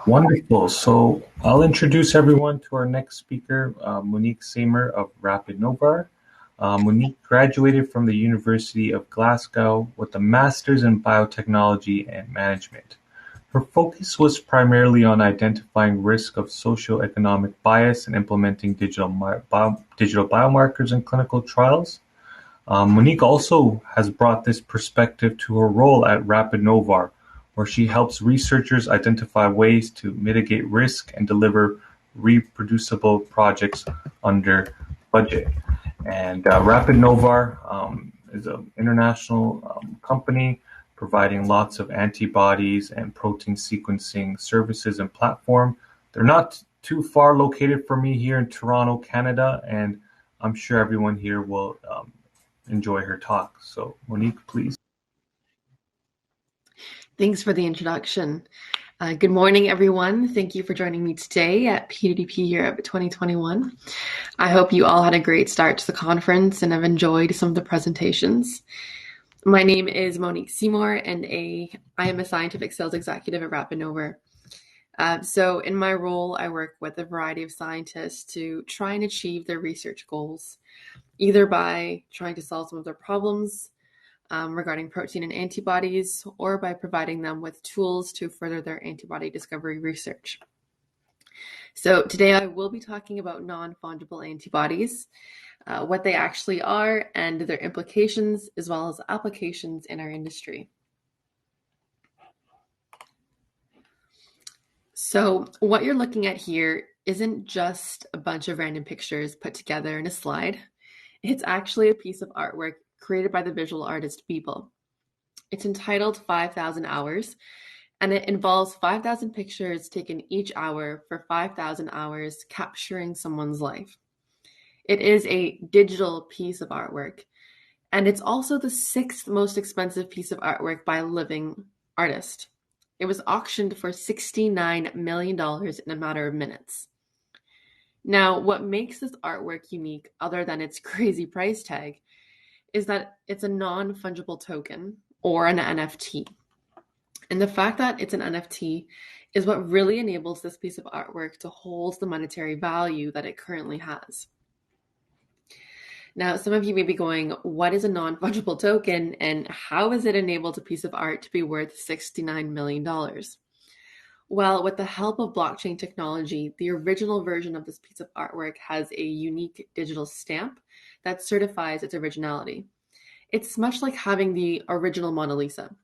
Wonderful. So I'll introduce everyone to our next speaker, Monique Seymour of Rapid Novor. Monique graduated from the University of Glasgow with a master's in biotechnology and management. Her focus was primarily on identifying risk of socioeconomic bias and implementing digital biomarkers in clinical trials. Monique also has brought this perspective to her role at Rapid Novor, where she helps researchers identify ways to mitigate risk and deliver reproducible projects under budget. And Rapid Novor is an international company providing lots of antibodies and protein sequencing services and platform. They're not too far located from me here in Toronto, Canada, and I'm sure everyone here will enjoy her talk. So, Monique, please. Thanks for the introduction. Good morning, everyone. Thank you for joining me today at PDDP Europe 2021. I hope you all had a great start to the conference and have enjoyed some of the presentations. My name is Monique Seymour, and I am a scientific sales executive at Rapid Novor. So in my role, I work with a variety of scientists to try and achieve their research goals, either by trying to solve some of their problems regarding protein and antibodies, or by providing them with tools to further their antibody discovery research. So today I will be talking about non-fungible antibodies, what they actually are and their implications, as well as applications in our industry. So what you're looking at here isn't just a bunch of random pictures put together in a slide. It's actually a piece of artwork created by the visual artist Beeple. It's entitled 5,000 Hours, and it involves 5,000 pictures taken each hour for 5,000 hours, capturing someone's life. It is a digital piece of artwork, and it's also the 6th most expensive piece of artwork by a living artist. It was auctioned for $69 million in a matter of minutes. Now, what makes this artwork unique, other than its crazy price tag, is that it's a non-fungible token, or an NFT. And the fact that it's an NFT is what really enables this piece of artwork to hold the monetary value that it currently has. Now, some of you may be going, what is a non-fungible token, and how has it enabled a piece of art to be worth $69 million? Well, with the help of blockchain technology, the original version of this piece of artwork has a unique digital stamp that certifies its originality. It's much like having the original Mona Lisa.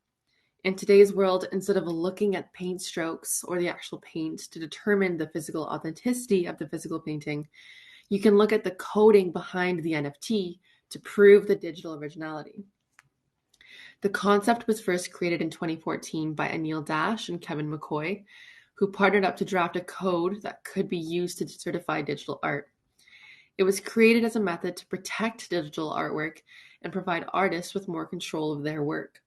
In today's world, instead of looking at paint strokes or the actual paint to determine the physical authenticity of the physical painting, you can look at the coding behind the NFT to prove the digital originality. The concept was first created in 2014 by Anil Dash and Kevin McCoy, who partnered up to draft a code that could be used to certify digital art. It was created as a method to protect digital artwork and provide artists with more control of their work.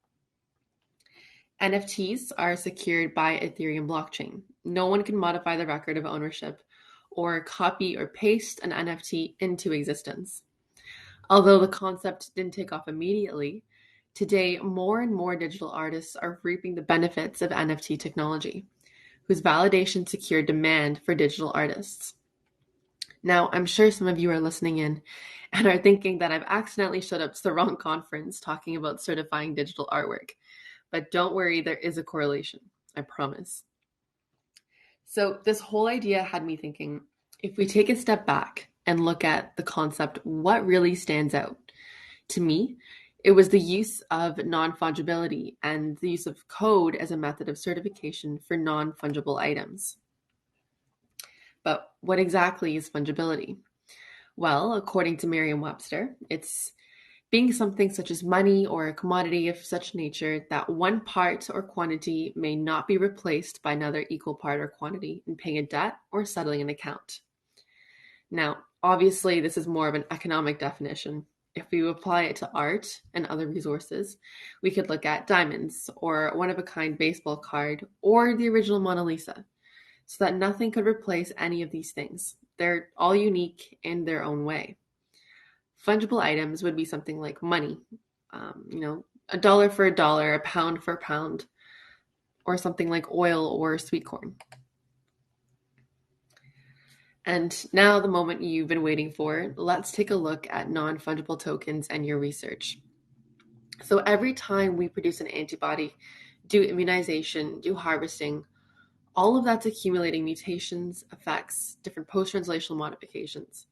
NFTs are secured by Ethereum blockchain. No one can modify the record of ownership or copy or paste an NFT into existence. Although the concept didn't take off immediately, today more and more digital artists are reaping the benefits of NFT technology, whose validation secured demand for digital artists. Now, I'm sure some of you are listening in and are thinking that I've accidentally showed up to the wrong conference talking about certifying digital artwork. But don't worry, there is a correlation, I promise. So this whole idea had me thinking, if we take a step back and look at the concept, what really stands out? To me, it was the use of non-fungibility and the use of code as a method of certification for non-fungible items. But what exactly is fungibility? Well, according to Merriam-Webster, it's being something such as money or a commodity of such nature that one part or quantity may not be replaced by another equal part or quantity in paying a debt or settling an account. Now, obviously, this is more of an economic definition. If we apply it to art and other resources, we could look at diamonds or one-of-a-kind baseball card or the original Mona Lisa, so that nothing could replace any of these things. They're all unique in their own way. Fungible items would be something like money, a dollar for a dollar, a pound for a pound, or something like oil or sweet corn. And now, the moment you've been waiting for, let's take a look at non-fungible tokens and your research. So every time we produce an antibody, do immunization, do harvesting, all of that's accumulating mutations, effects, different post-translational modifications.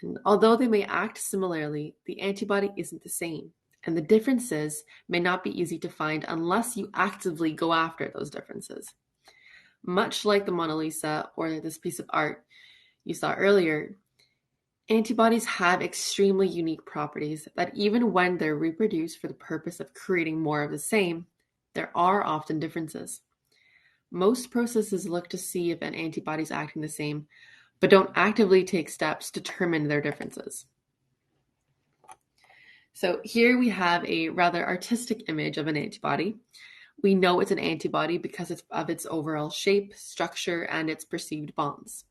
And although they may act similarly, the antibody isn't the same. And the differences may not be easy to find unless you actively go after those differences. Much like the Mona Lisa or this piece of art you saw earlier, antibodies have extremely unique properties that even when they're reproduced for the purpose of creating more of the same, there are often differences. Most processes look to see if an antibody is acting the same, but don't actively take steps to determine their differences. So here we have a rather artistic image of an antibody. We know it's an antibody because of its overall shape, structure, and its perceived bonds.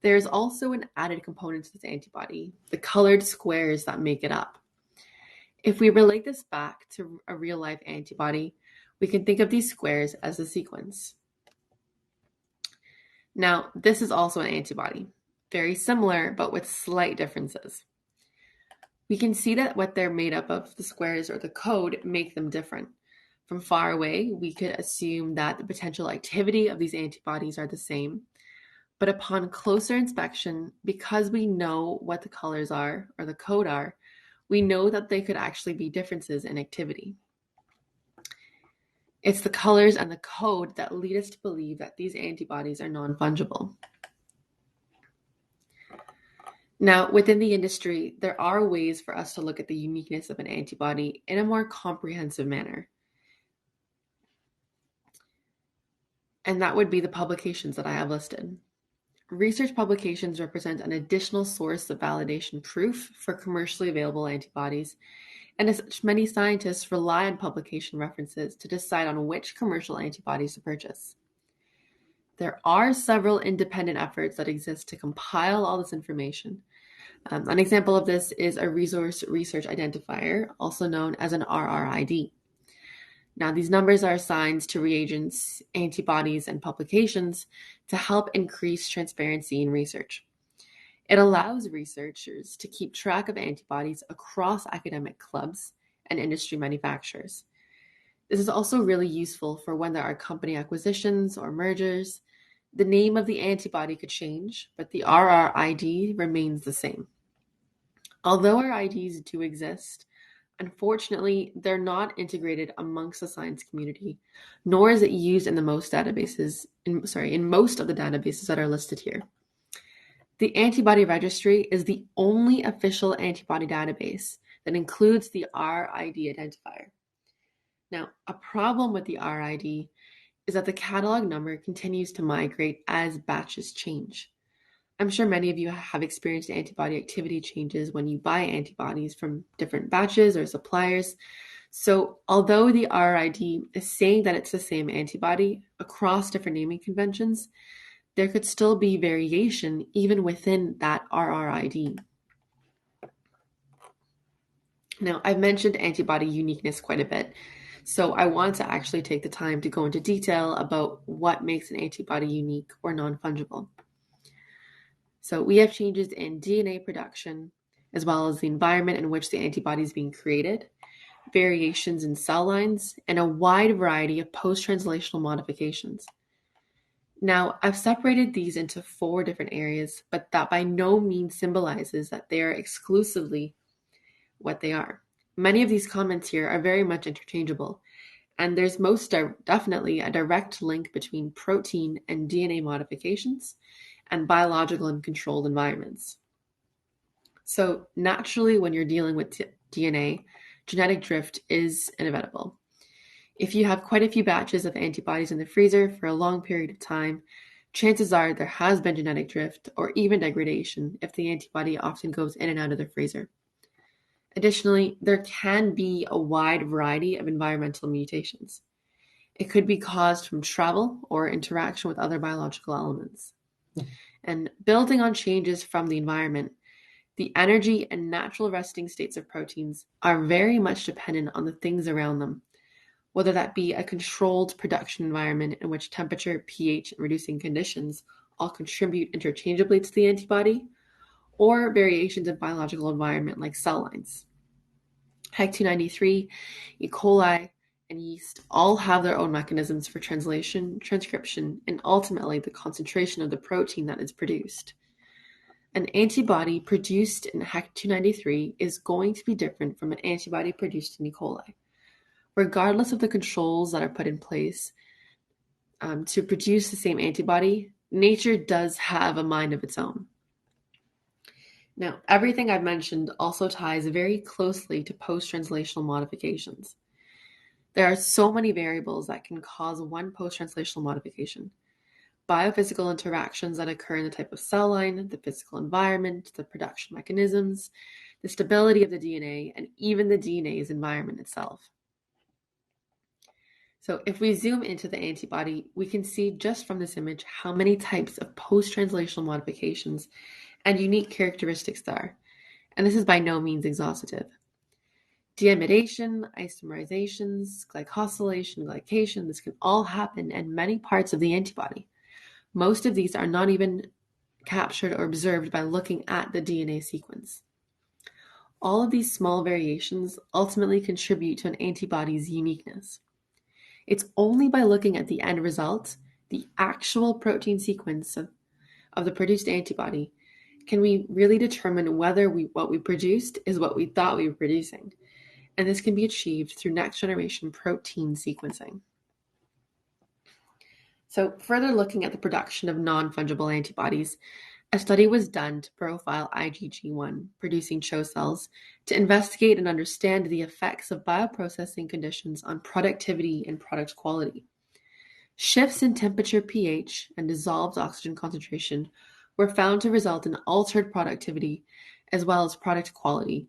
There's also an added component to this antibody, the colored squares that make it up. If we relate this back to a real-life antibody, we can think of these squares as the sequence. Now, this is also an antibody, very similar, but with slight differences. We can see that what they're made up of, the squares or the code, make them different. From far away, we could assume that the potential activity of these antibodies are the same. But upon closer inspection, because we know what the colors are or the code are, we know that they could actually be differences in activity. It's the colors and the code that lead us to believe that these antibodies are non-fungible. Now, within the industry, there are ways for us to look at the uniqueness of an antibody in a more comprehensive manner. And that would be the publications that I have listed. Research publications represent an additional source of validation proof for commercially available antibodies, and as such, many scientists rely on publication references to decide on which commercial antibodies to purchase. There are several independent efforts that exist to compile all this information. An example of this is a resource research identifier, also known as an RRID. Now, these numbers are assigned to reagents, antibodies, and publications to help increase transparency in research. It allows researchers to keep track of antibodies across academic clubs and industry manufacturers. This is also really useful for when there are company acquisitions or mergers. The name of the antibody could change, but the RRID remains the same. Although our IDs do exist, unfortunately, they're not integrated amongst the science community, nor is it used in most of the databases that are listed here. The antibody registry is the only official antibody database that includes the RID identifier. Now, a problem with the RID is that the catalog number continues to migrate as batches change. I'm sure many of you have experienced antibody activity changes when you buy antibodies from different batches or suppliers. So although the RID is saying that it's the same antibody across different naming conventions, there could still be variation even within that RRID. Now, I've mentioned antibody uniqueness quite a bit, so I want to actually take the time to go into detail about what makes an antibody unique or non-fungible. So we have changes in DNA production, as well as the environment in which the antibody is being created, variations in cell lines, and a wide variety of post-translational modifications. Now, I've separated these into 4 different areas, but that by no means symbolizes that they are exclusively what they are. Many of these comments here are very much interchangeable, and there's most definitely a direct link between protein and DNA modifications and biological and controlled environments. So naturally, when you're dealing with DNA, genetic drift is inevitable. If you have quite a few batches of antibodies in the freezer for a long period of time, chances are there has been genetic drift or even degradation if the antibody often goes in and out of the freezer. Additionally, there can be a wide variety of environmental mutations. It could be caused from travel or interaction with other biological elements. And building on changes from the environment, the energy and natural resting states of proteins are very much dependent on the things around them, whether that be a controlled production environment in which temperature, pH, and reducing conditions all contribute interchangeably to the antibody, or variations in biological environment like cell lines. HEC293, E. coli, and yeast all have their own mechanisms for translation, transcription, and ultimately the concentration of the protein that is produced. An antibody produced in HEC293 is going to be different from an antibody produced in E. coli. Regardless of the controls that are put in place to produce the same antibody, nature does have a mind of its own. Now, everything I've mentioned also ties very closely to post-translational modifications. There are so many variables that can cause one post-translational modification. Biophysical interactions that occur in the type of cell line, the physical environment, the production mechanisms, the stability of the DNA, and even the DNA's environment itself. So if we zoom into the antibody, we can see just from this image how many types of post-translational modifications and unique characteristics there are. And this is by no means exhaustive. Deamidation, isomerizations, glycosylation, glycation, this can all happen in many parts of the antibody. Most of these are not even captured or observed by looking at the DNA sequence. All of these small variations ultimately contribute to an antibody's uniqueness. It's only by looking at the end result, the actual protein sequence of the produced antibody, can we really determine whether what we produced is what we thought we were producing. And this can be achieved through next-generation protein sequencing. So further looking at the production of non-fungible antibodies, a study was done to profile IgG1 producing CHO cells to investigate and understand the effects of bioprocessing conditions on productivity and product quality. Shifts in temperature, pH, and dissolved oxygen concentration were found to result in altered productivity as well as product quality,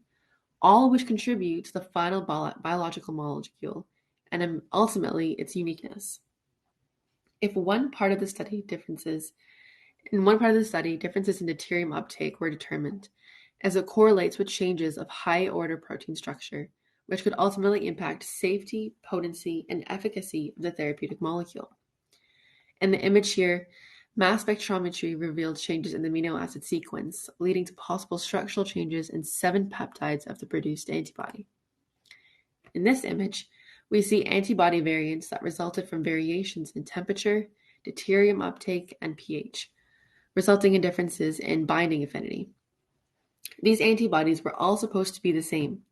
all which contribute to the final biological molecule and ultimately its uniqueness. In one part of the study, differences in deuterium uptake were determined, as it correlates with changes of high-order protein structure, which could ultimately impact safety, potency, and efficacy of the therapeutic molecule. In the image here, mass spectrometry revealed changes in the amino acid sequence, leading to possible structural changes in 7 peptides of the produced antibody. In this image, we see antibody variants that resulted from variations in temperature, deuterium uptake, and pH, resulting in differences in binding affinity. These antibodies were all supposed to be the same,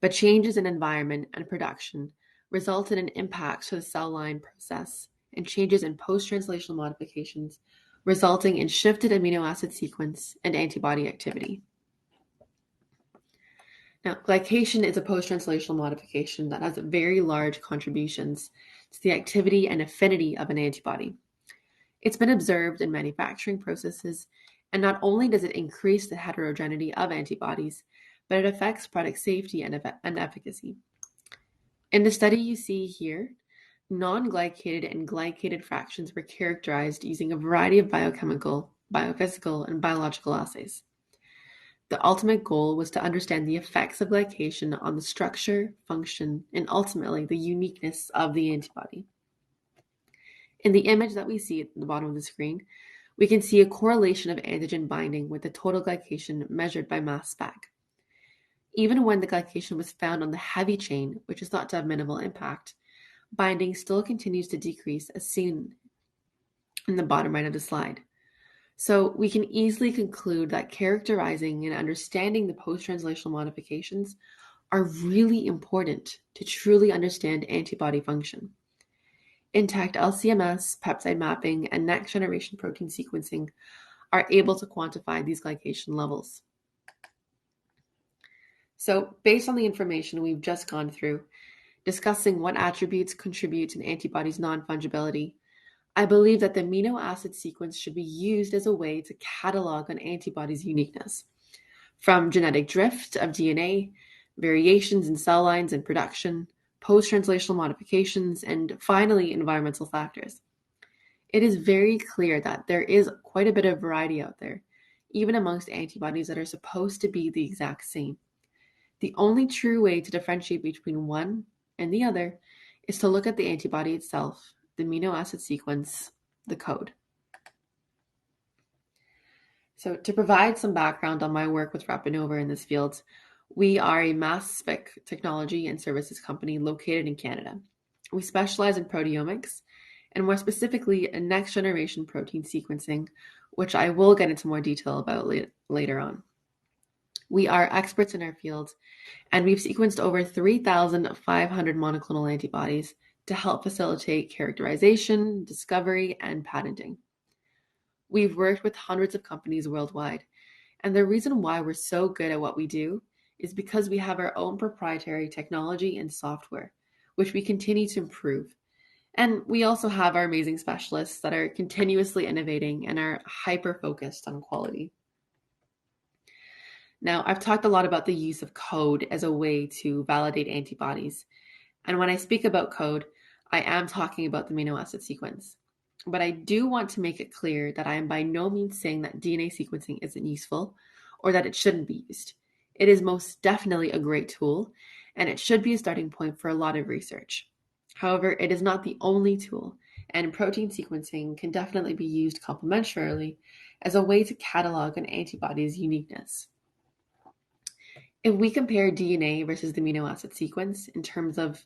but changes in environment and production resulted in impacts to the cell line process and changes in post-translational modifications, resulting in shifted amino acid sequence and antibody activity. Now, glycation is a post-translational modification that has very large contributions to the activity and affinity of an antibody. It's been observed in manufacturing processes, and not only does it increase the heterogeneity of antibodies, but it affects product safety and efficacy. In the study you see here, non-glycated and glycated fractions were characterized using a variety of biochemical, biophysical, and biological assays. The ultimate goal was to understand the effects of glycation on the structure, function, and ultimately the uniqueness of the antibody. In the image that we see at the bottom of the screen, we can see a correlation of antigen binding with the total glycation measured by mass spec. Even when the glycation was found on the heavy chain, which is thought to have minimal impact, binding still continues to decrease as seen in the bottom right of the slide. So we can easily conclude that characterizing and understanding the post-translational modifications are really important to truly understand antibody function. Intact LC-MS, peptide mapping, and next-generation protein sequencing are able to quantify these glycation levels. So based on the information we've just gone through, discussing what attributes contribute to an antibody's non-fungibility, I believe that the amino acid sequence should be used as a way to catalog an antibody's uniqueness, from genetic drift of DNA, variations in cell lines and production, post-translational modifications, and finally, environmental factors. It is very clear that there is quite a bit of variety out there, even amongst antibodies that are supposed to be the exact same. The only true way to differentiate between one and the other is to look at the antibody itself, the amino acid sequence, the code. So, to provide some background on my work with Rapid in this field, we are a mass spec technology and services company located in Canada. We specialize in proteomics, and more specifically, in next generation protein sequencing, which I will get into more detail about later on. We are experts in our field, and we've sequenced over 3,500 monoclonal antibodies to help facilitate characterization, discovery, and patenting. We've worked with hundreds of companies worldwide, and the reason why we're so good at what we do is because we have our own proprietary technology and software, which we continue to improve. And we also have our amazing specialists that are continuously innovating and are hyper-focused on quality. Now, I've talked a lot about the use of code as a way to validate antibodies. And when I speak about code, I am talking about the amino acid sequence. But I do want to make it clear that I am by no means saying that DNA sequencing isn't useful or that it shouldn't be used. It is most definitely a great tool, and it should be a starting point for a lot of research. However, it is not the only tool, and protein sequencing can definitely be used complementarily as a way to catalog an antibody's uniqueness. If we compare DNA versus the amino acid sequence in terms of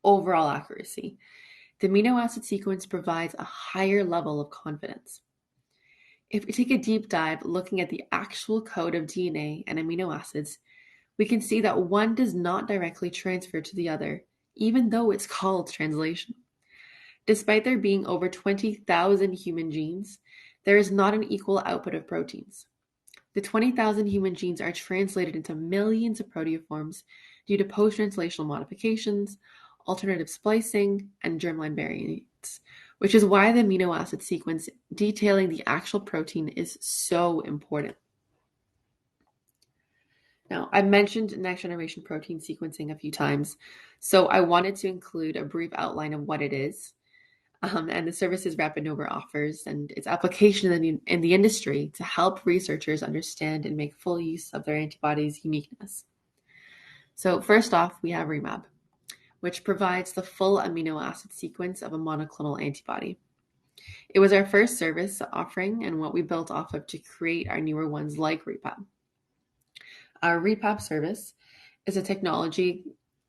overall accuracy, the amino acid sequence provides a higher level of confidence. If we take a deep dive looking at the actual code of DNA and amino acids, we can see that one does not directly transfer to the other, even though it's called translation. Despite there being over 20,000 human genes, there is not an equal output of proteins. The 20,000 human genes are translated into millions of proteoforms due to post-translational modifications, alternative splicing, and germline variants, which is why the amino acid sequence detailing the actual protein is so important. Now, I've mentioned next-generation protein sequencing a few times, so I wanted to include a brief outline of what it is, and the services Novor offers, and its application in the industry to help researchers understand and make full use of their antibodies' uniqueness. So first off, we have Rrid, which provides the full amino acid sequence of a monoclonal antibody. It was our first service offering and what we built off of to create our newer ones like Rrid. Our Rrid service is a technology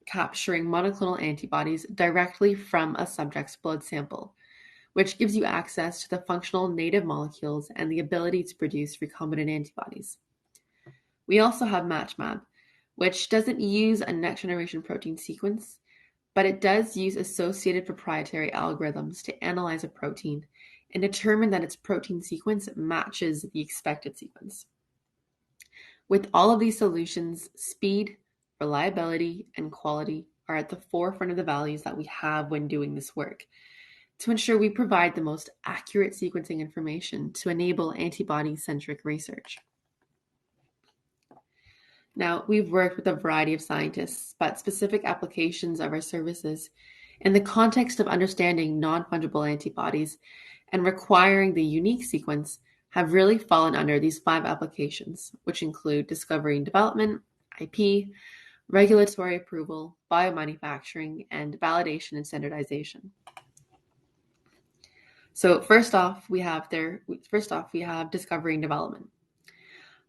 capturing monoclonal antibodies directly from a subject's blood sample, which gives you access to the functional native molecules and the ability to produce recombinant antibodies. We also have Matchmab, which doesn't use a next-generation protein sequence, but it does use associated proprietary algorithms to analyze a protein and determine that its protein sequence matches the expected sequence. With all of these solutions, speed, reliability, and quality are at the forefront of the values that we have when doing this work to ensure we provide the most accurate sequencing information to enable antibody-centric research. Now, we've worked with a variety of scientists, but specific applications of our services in the context of understanding non-fungible antibodies and requiring the unique sequence have really fallen under these 5 applications, which include discovery and development, IP, regulatory approval, biomanufacturing, and validation and standardization. So first off, we have discovery and development.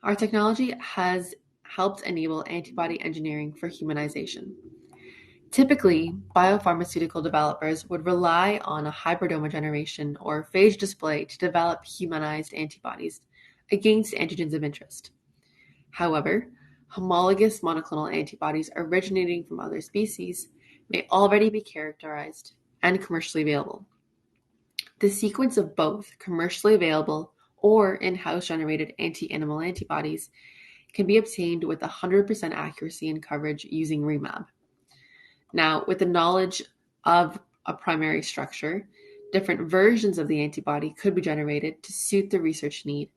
Our technology has helped enable antibody engineering for humanization. Typically, biopharmaceutical developers would rely on a hybridoma generation or phage display to develop humanized antibodies against antigens of interest. However, homologous monoclonal antibodies originating from other species may already be characterized and commercially available. The sequence of both commercially available or in-house generated anti-animal antibodies can be obtained with 100% accuracy and coverage using Rrid. Now, with the knowledge of a primary structure, different versions of the antibody could be generated to suit the research need,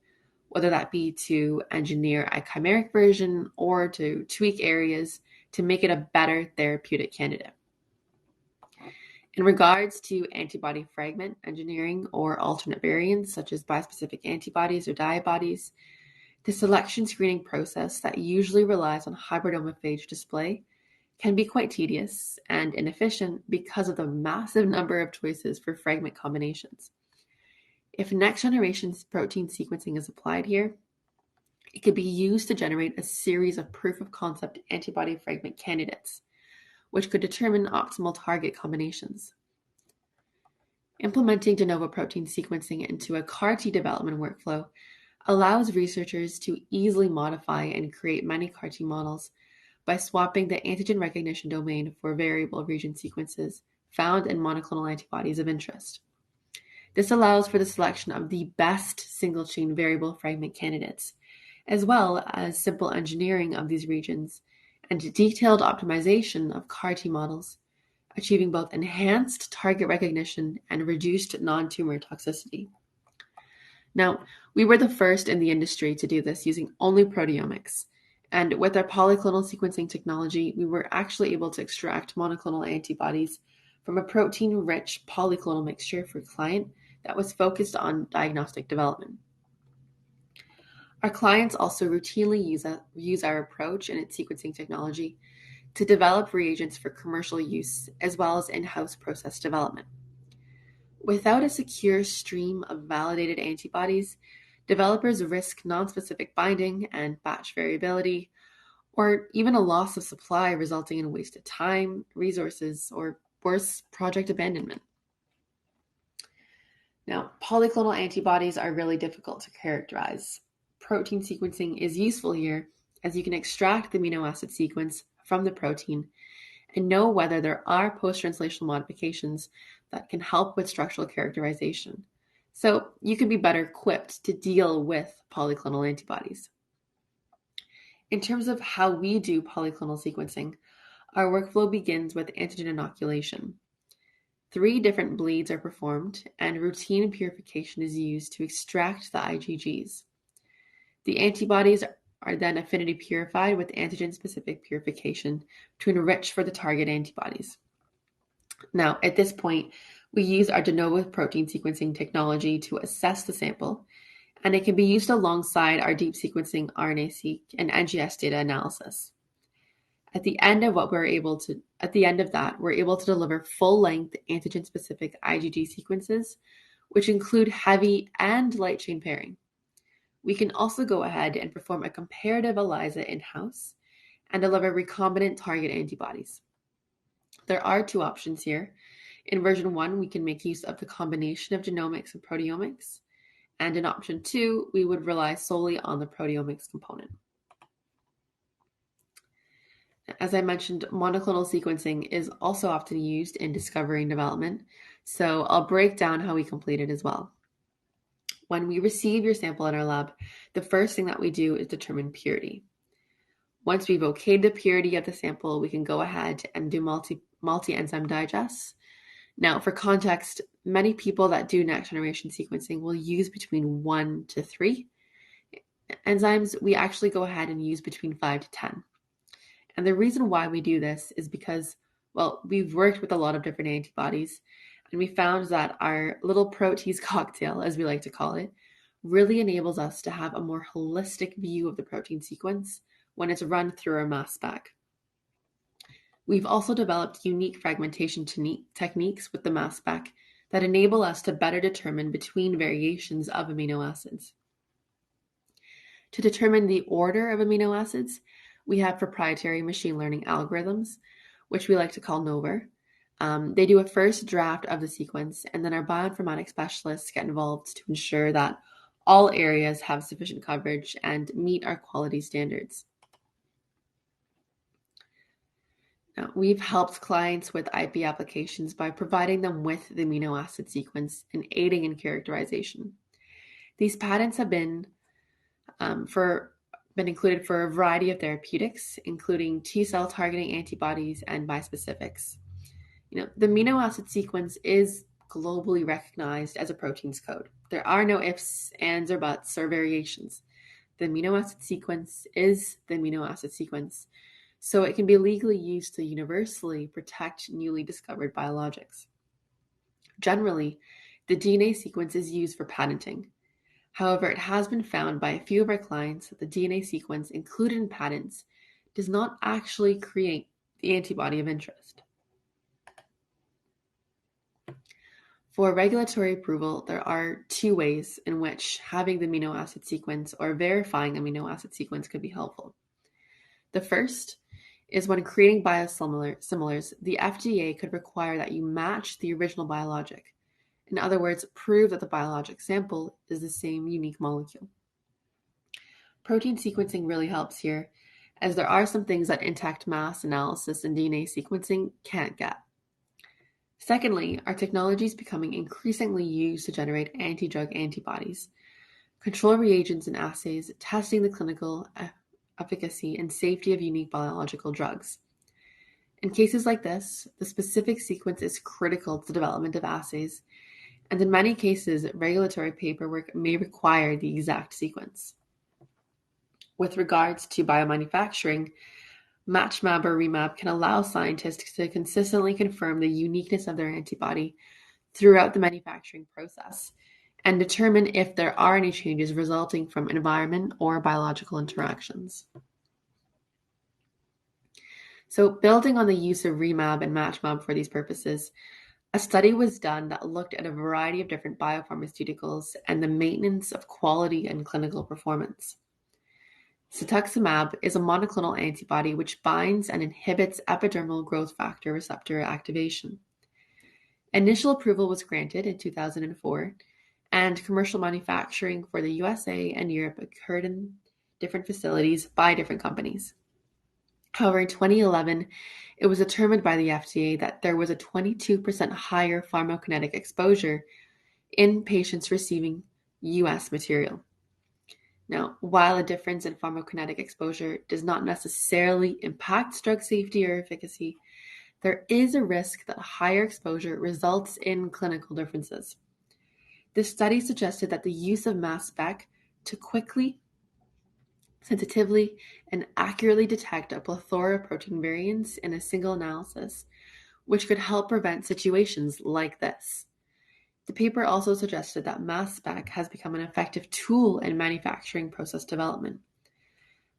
whether that be to engineer a chimeric version or to tweak areas to make it a better therapeutic candidate. In regards to antibody fragment engineering or alternate variants, such as bispecific antibodies or diabodies, the selection screening process that usually relies on hybridoma phage display can be quite tedious and inefficient because of the massive number of choices for fragment combinations. If next generation protein sequencing is applied here, It could be used to generate a series of proof-of-concept antibody fragment candidates, which could determine optimal target combinations. Implementing de novo protein sequencing into a CAR-T development workflow allows researchers to easily modify and create many CAR-T models by swapping the antigen recognition domain for variable region sequences found in monoclonal antibodies of interest. This allows for the selection of the best single-chain variable fragment candidates, as well as simple engineering of these regions and detailed optimization of CAR-T models, achieving both enhanced target recognition and reduced non-tumor toxicity. Now, we were the first in the industry to do this using only proteomics, and with our polyclonal sequencing technology, we were actually able to extract monoclonal antibodies from a protein-rich polyclonal mixture for a client that was focused on diagnostic development. Our clients also routinely use our approach and its sequencing technology to develop reagents for commercial use, as well as in-house process development. Without a secure stream of validated antibodies, developers risk non-specific binding and batch variability, or even a loss of supply resulting in wasted time, resources, or worse, project abandonment. Now, polyclonal antibodies are really difficult to characterize. Protein sequencing is useful here as you can extract the amino acid sequence from the protein and know whether there are post-translational modifications that can help with structural characterization. So you can be better equipped to deal with polyclonal antibodies. In terms of how we do polyclonal sequencing, our workflow begins with antigen inoculation. 3 different bleeds are performed, and routine purification is used to extract the IgGs. The antibodies are then affinity purified with antigen-specific purification to enrich for the target antibodies. Now, at this point, we use our de novo protein sequencing technology to assess the sample, and it can be used alongside our deep sequencing RNA-seq and NGS data analysis. At the end of that, we're able to deliver full-length antigen-specific IgG sequences, which include heavy and light chain pairing. We can also go ahead and perform a comparative ELISA in-house and deliver recombinant target antibodies. There are 2 options here. In version 1, we can make use of the combination of genomics and proteomics, and in option 2, we would rely solely on the proteomics component. As I mentioned, monoclonal sequencing is also often used in discovery and development, so I'll break down how we complete it as well. When we receive your sample in our lab, the first thing that we do is determine purity. Once we've okayed the purity of the sample, we can go ahead and do multi-enzyme digests. Now, for context, many people that do next-generation sequencing will use between 1 to 3 enzymes. We actually go ahead and use between 5 to 10. And the reason why we do this is because, well, we've worked with a lot of different antibodies, and we found that our little protease cocktail, as we like to call it, really enables us to have a more holistic view of the protein sequence when it's run through our mass spec. We've also developed unique fragmentation techniques with the mass spec that enable us to better determine between variations of amino acids. To determine the order of amino acids, we have proprietary machine learning algorithms, which we like to call Novor. They do a first draft of the sequence, and then our bioinformatics specialists get involved to ensure that all areas have sufficient coverage and meet our quality standards. Now, we've helped clients with IP applications by providing them with the amino acid sequence and aiding in characterization. These patents have been included for a variety of therapeutics, including T-cell targeting antibodies and bispecifics. The amino acid sequence is globally recognized as a protein's code. There are no ifs, ands, or buts, or variations. The amino acid sequence is the amino acid sequence, so it can be legally used to universally protect newly discovered biologics. Generally, the DNA sequence is used for patenting. However, it has been found by a few of our clients that the DNA sequence included in patents does not actually create the antibody of interest. For regulatory approval, there are two ways in which having the amino acid sequence or verifying amino acid sequence could be helpful. The first is when creating biosimilars, the FDA could require that you match the original biologic. In other words, prove that the biologic sample is the same unique molecule. Protein sequencing really helps here, as there are some things that intact mass analysis and DNA sequencing can't get. Secondly, our technology is becoming increasingly used to generate anti-drug antibodies, control reagents and assays, testing the clinical efficacy and safety of unique biological drugs. In cases like this, the specific sequence is critical to the development of assays, and in many cases, regulatory paperwork may require the exact sequence. With regards to biomanufacturing, Matchmab or Remab can allow scientists to consistently confirm the uniqueness of their antibody throughout the manufacturing process and determine if there are any changes resulting from environment or biological interactions. So, building on the use of Remab and Matchmab for these purposes, a study was done that looked at a variety of different biopharmaceuticals and the maintenance of quality and clinical performance. Cetuximab is a monoclonal antibody which binds and inhibits epidermal growth factor receptor activation. Initial approval was granted in 2004, and commercial manufacturing for the USA and Europe occurred in different facilities by different companies. However, in 2011, it was determined by the FDA that there was a 22% higher pharmacokinetic exposure in patients receiving US material. Now, while a difference in pharmacokinetic exposure does not necessarily impact drug safety or efficacy, there is a risk that higher exposure results in clinical differences. This study suggested that the use of mass spec to quickly, sensitively, and accurately detect a plethora of protein variants in a single analysis, which could help prevent situations like this. The paper also suggested that mass spec has become an effective tool in manufacturing process development.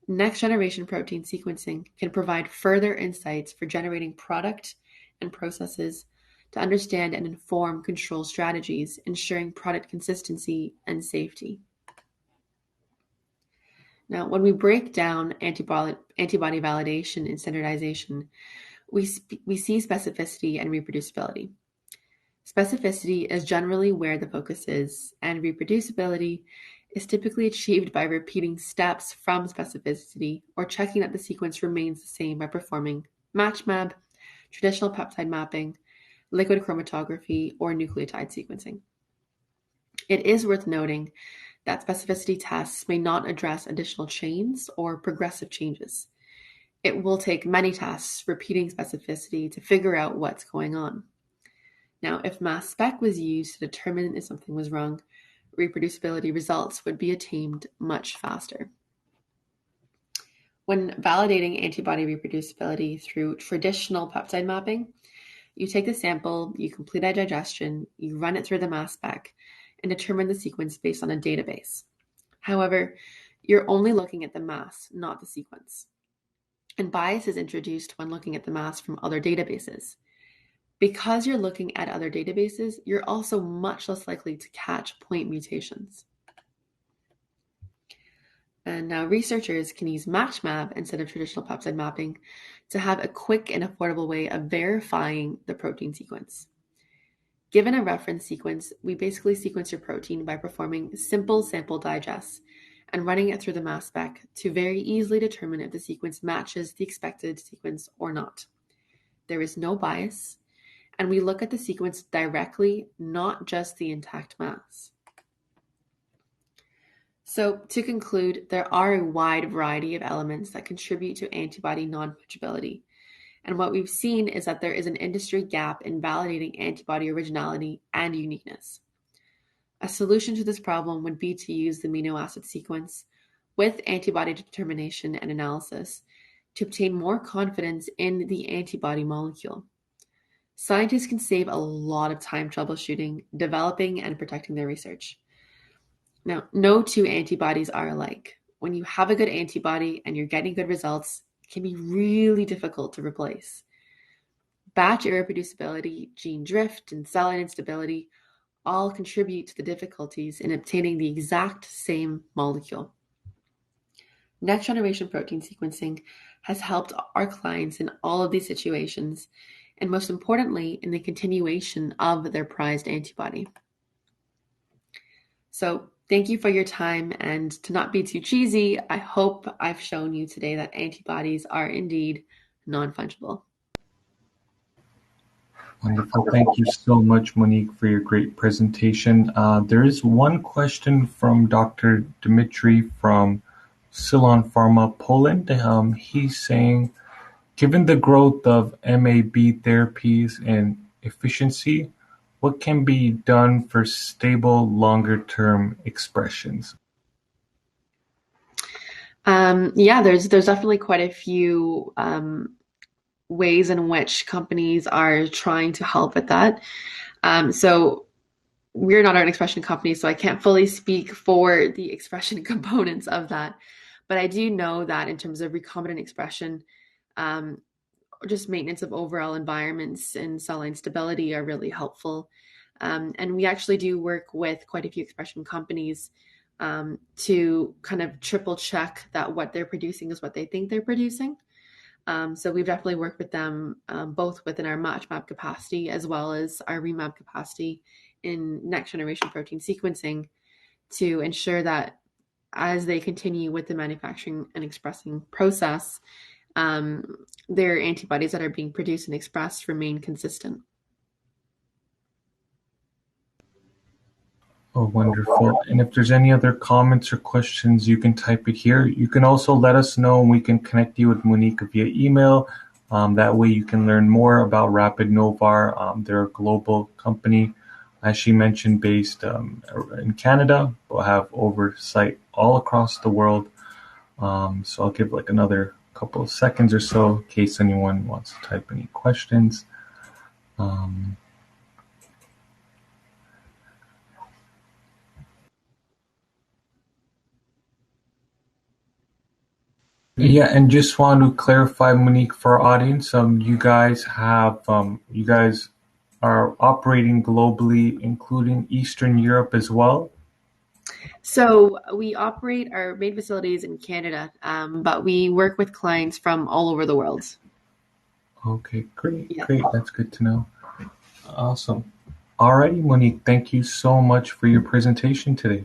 Next-generation protein sequencing can provide further insights for generating product and processes to understand and inform control strategies, ensuring product consistency and safety. Now, when we break down antibody validation and standardization, we see specificity and reproducibility. Specificity is generally where the focus is, and reproducibility is typically achieved by repeating steps from specificity or checking that the sequence remains the same by performing Matchmab, traditional peptide mapping, liquid chromatography, or nucleotide sequencing. It is worth noting that specificity tests may not address additional chains or progressive changes. It will take many tests repeating specificity to figure out what's going on. Now, if mass spec was used to determine if something was wrong, reproducibility results would be attained much faster. When validating antibody reproducibility through traditional peptide mapping, you take the sample, you complete a digestion, you run it through the mass spec, and determine the sequence based on a database. However, you're only looking at the mass, not the sequence. And bias is introduced when looking at the mass from other databases. Because you're looking at other databases, you're also much less likely to catch point mutations. And now researchers can use Matchmab instead of traditional peptide mapping to have a quick and affordable way of verifying the protein sequence. Given a reference sequence, we basically sequence your protein by performing simple sample digests and running it through the mass spec to very easily determine if the sequence matches the expected sequence or not. There is no bias, and we look at the sequence directly, not just the intact mass. So, to conclude, there are a wide variety of elements that contribute to antibody non-fungibility. And what we've seen is that there is an industry gap in validating antibody originality and uniqueness. A solution to this problem would be to use the amino acid sequence with antibody determination and analysis to obtain more confidence in the antibody molecule. Scientists can save a lot of time troubleshooting, developing, and protecting their research. Now, no two antibodies are alike. When you have a good antibody and you're getting good results, it can be really difficult to replace. Batch irreproducibility, gene drift, and cell line instability all contribute to the difficulties in obtaining the exact same molecule. Next generation protein sequencing has helped our clients in all of these situations, and most importantly, in the continuation of their prized antibody. So thank you for your time, and to not be too cheesy, I hope I've shown you today that antibodies are indeed non-fungible. Wonderful. Thank you so much, Monique, for your great presentation. There is one question from Dr. Dmitry from Silon Pharma, Poland. He's saying, given the growth of MAB therapies and efficiency, what can be done for stable, longer-term expressions? Yeah, there's definitely quite a few ways in which companies are trying to help with that. So we're not an expression company, so I can't fully speak for the expression components of that. But I do know that in terms of recombinant expression, or just maintenance of overall environments and cell line stability are really helpful. And we actually do work with quite a few expression companies to kind of triple check that what they're producing is what they think they're producing. So we've definitely worked with them both within our Matchmab capacity as well as our Remab capacity in next generation protein sequencing to ensure that as they continue with the manufacturing and expressing process, their antibodies that are being produced and expressed remain consistent. Oh, wonderful. And if there's any other comments or questions, you can type it here. You can also let us know and we can connect you with Monique via email. That way you can learn more about Rapid Novor. They're a global company, as she mentioned, based in Canada, but have oversight all across the world. So I'll give like another couple of seconds or so in case anyone wants to type any questions. Yeah, and just want to clarify, Monique, for our audience, you guys are operating globally, including Eastern Europe as well? So we operate our main facilities in Canada, but we work with clients from all over the world. Okay, great, Yeah. great. That's good to know. Awesome. Alrighty, Monique, thank you so much for your presentation today.